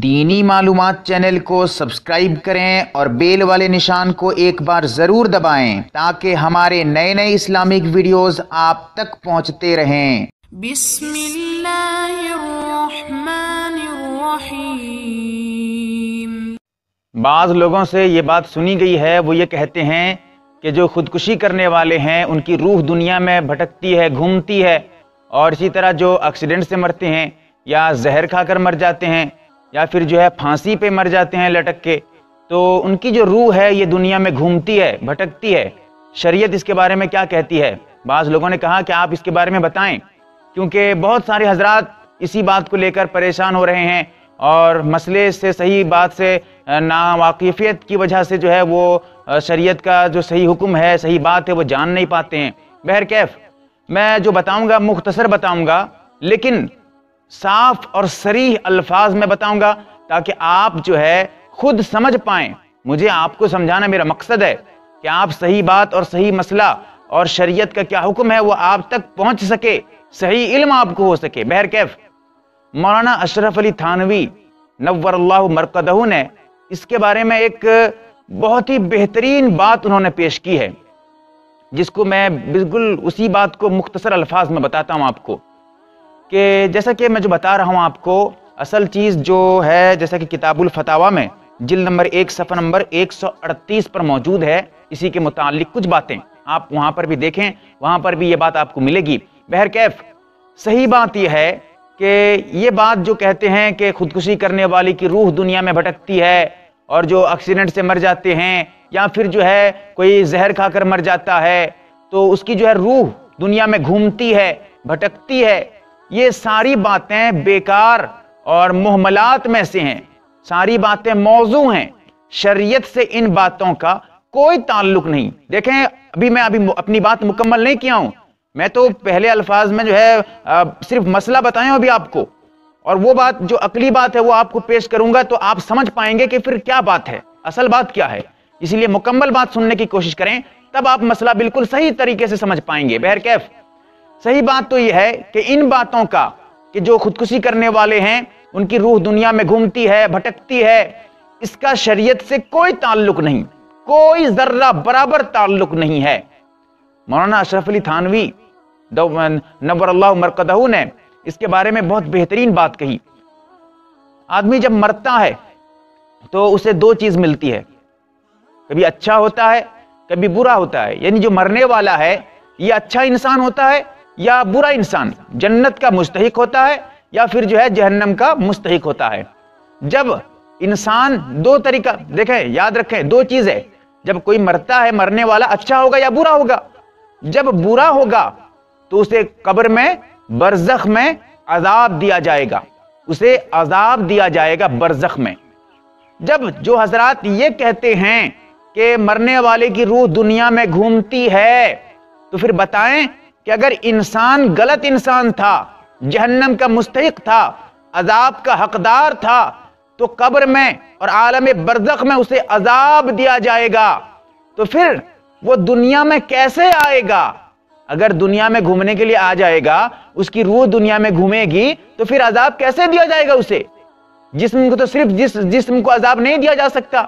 دینی معلومات چینل کو سبسکرائب کریں اور بیل والے نشان کو ایک بار ضرور دبائیں تاکہ ہمارے نئے اسلامک ویڈیوز آپ تک پہنچتے رہیں۔ بسم اللہ الرحمن الرحیم۔ بعض لوگوں سے یہ بات سنی گئی ہے، وہ یہ کہتے ہیں کہ جو خودکشی کرنے والے ہیں ان کی روح دنیا میں بھٹکتی ہے، گھومتی ہے، اور اسی طرح جو ایکسیڈنٹ سے مرتے ہیں یا زہر کھا کر مر جاتے ہیں یا پھر جو ہے پھانسی پہ مر جاتے ہیں لٹک کے، تو ان کی جو روح ہے یہ دنیا میں گھومتی ہے، بھٹکتی ہے۔ شریعت اس کے بارے میں کیا کہتی ہے؟ بعض لوگوں نے کہا کہ آپ اس کے بارے میں بتائیں، کیونکہ بہت سارے حضرات اسی بات کو لے کر پریشان ہو رہے ہیں اور مسئلے سے، صحیح بات سے ناواقفیت کی وجہ سے جو ہے وہ شریعت کا جو صحیح حکم ہے، صحیح بات ہے، وہ جان نہیں پاتے ہیں۔ بہرکیف میں جو بتاؤں گا مختصر بتاؤں گا، لیکن صاف اور صریح الفاظ میں بتاؤں گا تاکہ آپ جو ہے خود سمجھ پائیں۔ مجھے آپ کو سمجھانا میرا مقصد ہے کہ آپ صحیح بات اور صحیح مسئلہ اور شریعت کا کیا حکم ہے وہ آپ تک پہنچ سکے، صحیح علم آپ کو ہو سکے۔ بہرکیف مولانا اشرف علی تھانوی نور اللہ مرقدہ نے اس کے بارے میں ایک بہت ہی بہترین بات انہوں نے پیش کی ہے، جس کو میں بالکل اسی بات کو مختصر الفاظ میں بتاتا ہوں آپ کو، کہ جیسا کہ میں جو بتا رہا ہوں آپ کو، اصل چیز جو ہے جیسا کہ کتاب الفتاویٰ میں جلد نمبر 1 صفحہ نمبر 138 پر موجود ہے، اسی کے متعلق کچھ باتیں آپ وہاں پر بھی دیکھیں، وہاں پر بھی یہ بات آپ کو ملے گی۔ بہرکیف صحیح بات یہ ہے کہ یہ بات جو کہتے ہیں کہ خودکشی کرنے والی کی روح دنیا میں بھٹکتی ہے، اور جو ایکسیڈنٹ سے مر جاتے ہیں یا پھر جو ہے کوئی زہر کھا کر مر جاتا ہے تو اس کی جو ہے روح دنیا میں گھومتی ہے، بھٹکتی ہے، یہ ساری باتیں بیکار اور محملات میں سے ہیں، ساری باتیں موضوع ہیں، شریعت سے ان باتوں کا کوئی تعلق نہیں۔ دیکھیں ابھی میں اپنی بات مکمل نہیں کیا ہوں، میں تو پہلے الفاظ میں جو ہے صرف مسئلہ بتایا ہوں ابھی آپ کو، اور وہ بات جو عقلی بات ہے وہ آپ کو پیش کروں گا تو آپ سمجھ پائیں گے کہ پھر کیا بات ہے، اصل بات کیا ہے۔ اسی لیے مکمل بات سننے کی کوشش کریں، تب آپ مسئلہ بالکل صحیح طریقے سے سمجھ پائیں گے۔ بہرکیف صحیح بات تو یہ ہے کہ ان باتوں کا کہ جو خودکشی کرنے والے ہیں ان کی روح دنیا میں گھومتی ہے، بھٹکتی ہے، اس کا شریعت سے کوئی تعلق نہیں، کوئی ذرہ برابر تعلق نہیں ہے۔ مولانا اشرف علی تھانوی نور اللہ مرقدہ نے اس کے بارے میں بہت بہترین بات کہی۔ آدمی جب مرتا ہے تو اسے دو چیز ملتی ہے، کبھی اچھا ہوتا ہے، کبھی برا ہوتا ہے، یعنی جو مرنے والا ہے یہ اچھا انسان ہوتا ہے یا برا انسان، جنت کا مستحق ہوتا ہے یا پھر جو ہے جہنم کا مستحق ہوتا ہے۔ جب انسان دو طریقہ دیکھیں، یاد رکھیں، دو چیز ہے، جب کوئی مرتا ہے مرنے والا اچھا ہوگا یا برا ہوگا۔ جب برا ہوگا تو اسے قبر میں برزخ میں عذاب دیا جائے گا، اسے عذاب دیا جائے گا برزخ میں۔ جب جو حضرات یہ کہتے ہیں کہ مرنے والے کی روح دنیا میں گھومتی ہے، تو پھر بتائیں کہ اگر انسان غلط انسان تھا، جہنم کا مستحق تھا، عذاب کا حقدار تھا، تو قبر میں اور عالم برزخ میں اسے عذاب دیا جائے گا، تو پھر وہ دنیا میں کیسے آئے گا؟ اگر دنیا میں گھومنے کے لیے آ جائے گا، اس کی روح دنیا میں گھومے گی، تو پھر عذاب کیسے دیا جائے گا اسے؟ جسم کو تو صرف جسم کو عذاب نہیں دیا جا سکتا،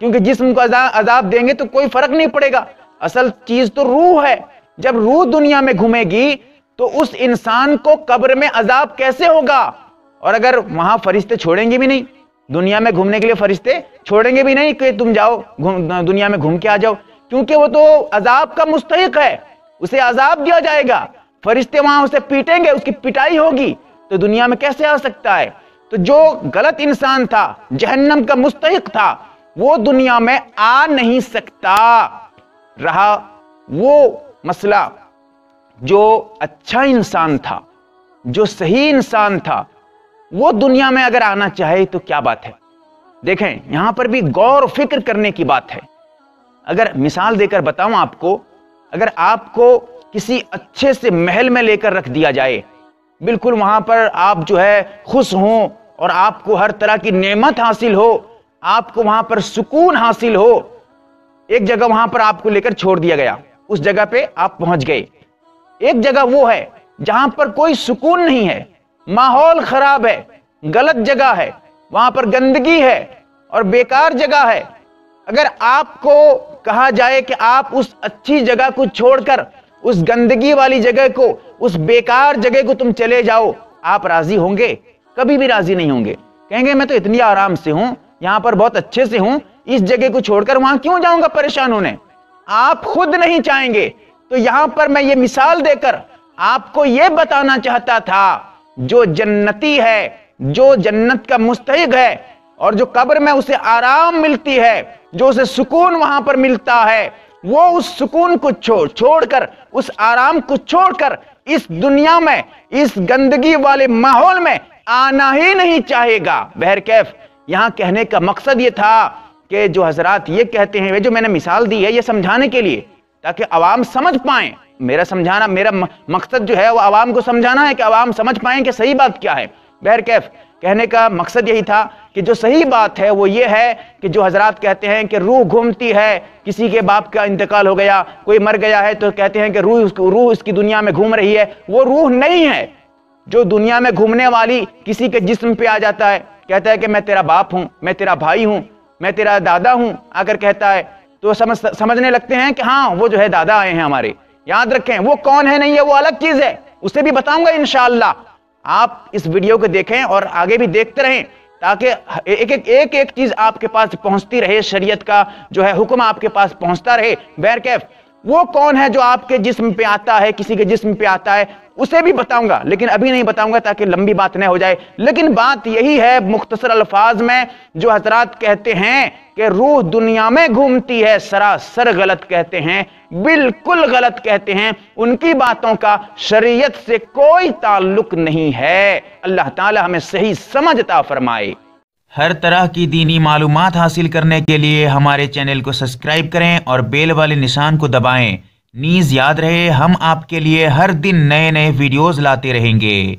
کیونکہ جسم کو عذاب دیں گے تو کوئی فرق نہیں پڑے گا، اصل چیز تو روح ہے۔ جب روح دنیا میں گھومے گی تو اس انسان کو قبر میں عذاب کیسے ہوگا؟ اور اگر وہاں فرشتے چھوڑیں گے بھی نہیں، دنیا میں گھومنے کے لیے فرشتے چھوڑیں گے بھی نہیں کہ تم جاؤ دنیا میں گھوم کے آ جاؤ، کیونکہ وہ تو عذاب کا مستحق ہے، اسے عذاب دیا جائے گا، فرشتے وہاں اسے پیٹیں گے، اس کی پٹائی ہوگی، تو دنیا میں کیسے آ سکتا ہے؟ تو جو غلط انسان تھا، جہنم کا مستحق تھا، وہ دنیا میں آ نہیں سکتا۔ رہا وہ مسئلہ جو اچھا انسان تھا، جو صحیح انسان تھا، وہ دنیا میں اگر آنا چاہے تو کیا بات ہے؟ دیکھیں یہاں پر بھی غور و فکر کرنے کی بات ہے۔ اگر مثال دے کر بتاؤں آپ کو، اگر آپ کو کسی اچھے سے محل میں لے کر رکھ دیا جائے، بالکل وہاں پر آپ جو ہے خوش ہوں اور آپ کو ہر طرح کی نعمت حاصل ہو، آپ کو وہاں پر سکون حاصل ہو، ایک جگہ وہاں پر آپ کو لے کر چھوڑ دیا گیا، اس جگہ پہ آپ پہنچ گئے، ایک جگہ وہ ہے جہاں پر کوئی سکون نہیں ہے، ماحول خراب ہے، غلط جگہ ہے، وہاں پر گندگی ہے اور بیکار جگہ ہے۔ اگر آپ کو کہا جائے کہ آپ اس اچھی جگہ کو چھوڑ کر اس گندگی والی جگہ کو، اس بیکار جگہ کو تم چلے جاؤ، آپ راضی ہوں گے؟ کبھی بھی راضی نہیں ہوں گے۔ کہیں گے میں تو اتنی آرام سے ہوں، یہاں پر بہت اچھے سے ہوں، اس جگہ کو چھوڑ کر وہاں کیوں جاؤں گا پریشان ہونے؟ آپ خود نہیں چاہیں گے۔ تو یہاں پر میں یہ مثال دے کر آپ کو یہ بتانا چاہتا تھا، جو جنتی ہے، جو جنت کا مستحق ہے، اور جو قبر میں اسے آرام ملتی ہے، جو اسے سکون وہاں پر ملتا ہے، وہ اس سکون کو چھوڑ کر، اس آرام کو چھوڑ کر اس دنیا میں، اس گندگی والے ماحول میں آنا ہی نہیں چاہے گا۔ بہرکیف یہاں کہنے کا مقصد یہ تھا کہ جو حضرات یہ کہتے ہیں، جو میں نے مثال دی ہے یہ سمجھانے کے لیے تاکہ عوام سمجھ پائیں۔ میرا مقصد جو ہے وہ عوام کو سمجھانا ہے کہ عوام سمجھ پائیں کہ صحیح بات کیا ہے۔ بہرکیف کہنے کا مقصد یہی تھا کہ جو صحیح بات ہے وہ یہ ہے کہ جو حضرات کہتے ہیں کہ روح گھومتی ہے، کسی کے باپ کا انتقال ہو گیا، کوئی مر گیا ہے تو کہتے ہیں کہ روح اس کی دنیا میں گھوم رہی ہے، وہ روح نہیں ہے۔ جو دنیا میں گھومنے والی کسی کے جسم پہ آ جاتا ہے، کہتا ہے کہ میں تیرا باپ ہوں، میں تیرا بھائی ہوں، میں تیرا دادا ہوں، اگر کہتا ہے تو سمجھنے لگتے ہیں کہ ہاں وہ جو ہے دادا آئے ہیں ہمارے۔ یاد رکھیں وہ کون ہے نہیں ہے، وہ الگ چیز ہے، اسے بھی بتاؤں گا انشاءاللہ۔ آپ اس ویڈیو کو دیکھیں اور آگے بھی دیکھتے رہیں تاکہ ایک چیز آپ کے پاس پہنچتی رہے، شریعت کا جو ہے حکم آپ کے پاس پہنچتا رہے۔ بہرکیف وہ کون ہے جو آپ کے جسم پہ آتا ہے، کسی کے جسم پہ آتا ہے، اسے بھی بتاؤں گا، لیکن ابھی نہیں بتاؤں گا تاکہ لمبی بات نہ ہو جائے۔ لیکن بات یہی ہے مختصر الفاظ میں، جو حضرات کہتے ہیں کہ روح دنیا میں گھومتی ہے، سراسر غلط کہتے ہیں، بالکل غلط کہتے ہیں۔ ان کی باتوں کا شریعت سے کوئی تعلق نہیں ہے۔ اللہ تعالی ہمیں صحیح سمجھ عطا فرمائے۔ ہر طرح کی دینی معلومات حاصل کرنے کے لیے ہمارے چینل کو سبسکرائب کریں اور بیل والے نشان کو دبائیں۔ نیز یاد رہے ہم آپ کے لیے ہر دن نئے ویڈیوز لاتے رہیں گے۔